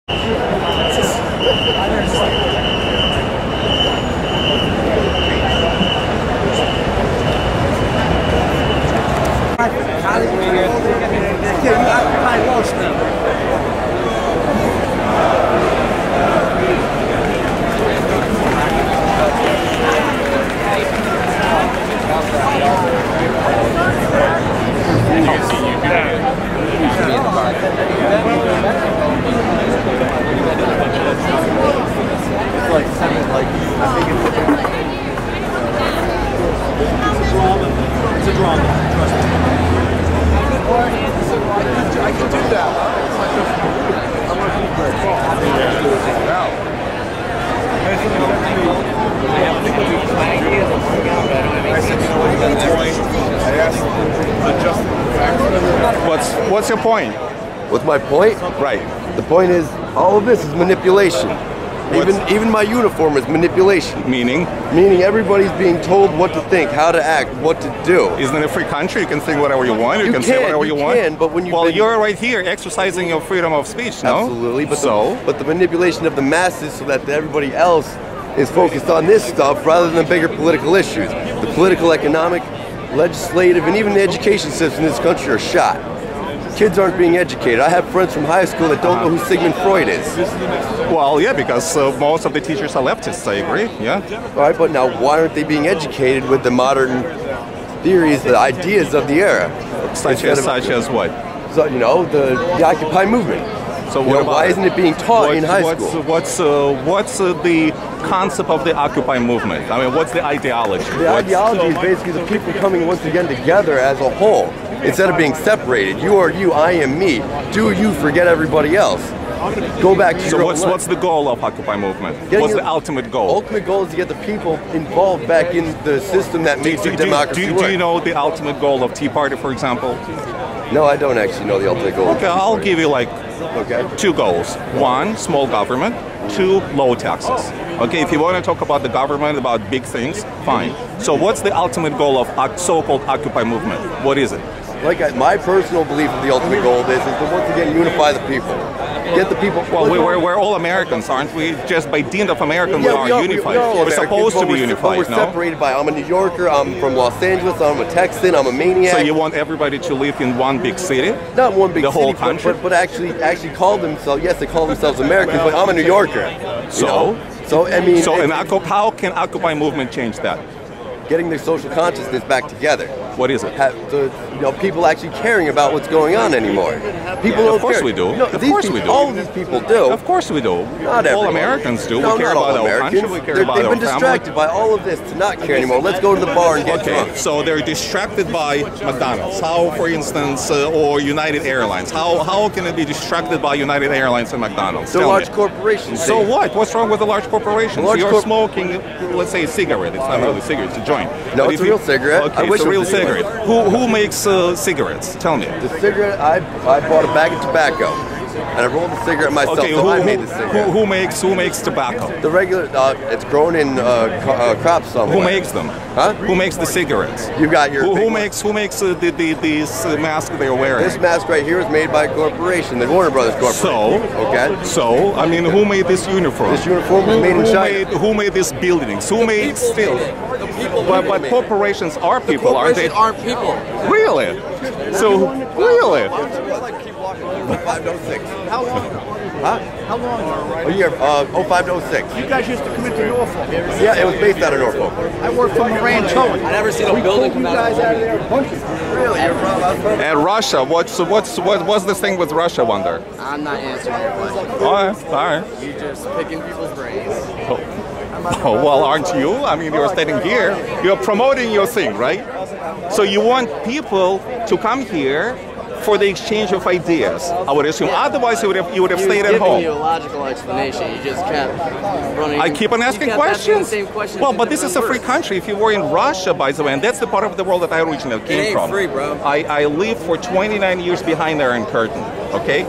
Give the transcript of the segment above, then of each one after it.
It's a drama, trust me. I can do that. I'm going to keep it. What's your point? What's my point? Right. The point is, all of this is manipulation. Even my uniform is manipulation. Meaning? Meaning everybody's being told what to think, how to act, what to do. Isn't it a free country? You can think whatever you want. You can say whatever you want. But when you're right here exercising your freedom of speech, no? Absolutely. But the manipulation of the masses so that everybody else is focused on this stuff rather than the bigger political issues. The political, economic, legislative, and even the education system in this country are shot. Kids aren't being educated. I have friends from high school that don't know who Sigmund Freud is. Well, yeah, because most of the teachers are leftists, I agree, yeah. All right, but now why aren't they being educated with the modern theories, the ideas of the era? Such as what? So, you know, the Occupy movement. So why isn't it being taught in high school? What's the concept of the Occupy movement? I mean, what's the ideology? The ideology is basically the people coming once again together as a whole. Instead of being separated, you are you, I am me. Do you, forget everybody else. Go back to your own life. So what's the goal of Occupy movement? What's the ultimate goal? Ultimate goal is to get the people involved back in the system that makes democracy work. Do you know the ultimate goal of Tea Party, for example? No, I don't actually know the ultimate goal. Okay, I'll give you like two goals. One, small government. Two, low taxes. Okay, if you want to talk about the government, about big things, fine. So what's the ultimate goal of so-called Occupy movement? What is it? My personal belief of the ultimate goal of this is to once again unify the people. Get the people. Well, we're all Americans, aren't we? Just by dint of American, we are unified. We're supposed to be unified, we're separated by, I'm a New Yorker, I'm from Los Angeles, I'm a Texan, I'm a maniac. So you want everybody to live in one big city? Not one big city, the whole country? But actually call themselves, yes, they call themselves Americans, but I'm a New Yorker. So? So, I mean... how can Occupy movement change that? Getting their social consciousness back together. What is it? People actually caring about what's going on anymore. People don't care. Of course we do. No, of course we do. All of these people do. Of course we do. Not all Americans do. No, we care about our country. We care about our family. They've been distracted by all of this to not care anymore. Let's go to the bar and get drunk. So they're distracted by McDonald's. How, for instance, or United Airlines? How can it be distracted by United Airlines and McDonald's? They're large corporations. So what? What's wrong with the large corporations? You're smoking, let's say, a cigarette. It's not really a cigarette. It's a joint. No, it's a real cigarette. Okay, it's a real cigarette. Who makes cigarettes? Tell me. The cigarette, I bought a bag of tobacco, and I rolled the cigarette myself. Okay, so I made the cigarette. Who makes tobacco? The regular, it's grown in crops somewhere. Who makes them? Huh? Who makes the cigarettes? You got your. Who makes these masks they're wearing? This mask right here is made by a corporation, the Warner Brothers Corporation. So I mean, who made this uniform? This uniform was made in China. Who made these buildings? Who made steel? But corporations are people, aren't they? Aren't people. Really? So really? 0506. How long? Huh? How long? A year, 0506. You guys used to come into Norfolk. Yeah, it was based out of Norfolk. I worked for Moran Towing. I never seen a building come out of there. Really? You're from? And Russia, what's the thing with Russia, wonder? I'm not answering your question. All right. You're just picking people's brains. Oh, well, aren't you? I mean, you're standing here. You're promoting your thing, right? So you want people to come here for the exchange of ideas, I would assume. Yeah, otherwise, you would have stayed at home. You a logical explanation. You just kept running. I keep on asking questions. Well, but this is a free country. If you were in Russia, by the way, and that's the part of the world that I originally came from. Free, bro. I lived for 29 years behind the Iron Curtain. Okay.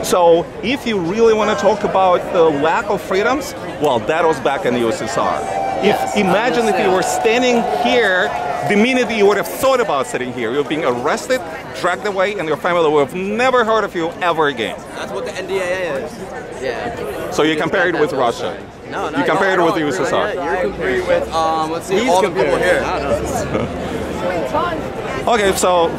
So if you really want to talk about the lack of freedoms, well, that was back in the USSR. Yes, Imagine if you were standing here, the minute you would have thought about sitting here, you were being arrested, dragged away, and your family would have never heard of you ever again. That's what the NDAA is. Yeah. So you compare it with Russia. No, no. You compare it with the USSR. You're comparing with, let's see, all the people here. Okay, so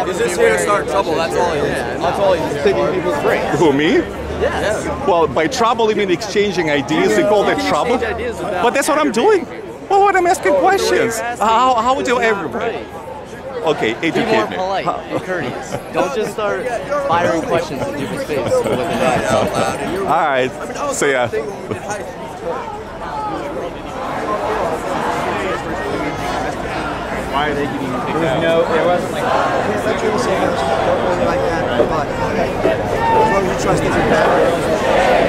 He's just here to start trouble, that's all he is. That's all he's picking people's brains. who, me? Yes. Well, by trouble you mean exchanging ideas, you call that trouble? Exchange ideas without But that's what I'm doing. Well, what I'm asking questions. How do everybody? Okay, Be more educate me. polite and courteous. Don't just start firing questions in people's faces with an ass. All right, see ya. Why are they getting picked out? No, there wasn't like That's what I'm saying. Don't really like that, but as long as you trust it.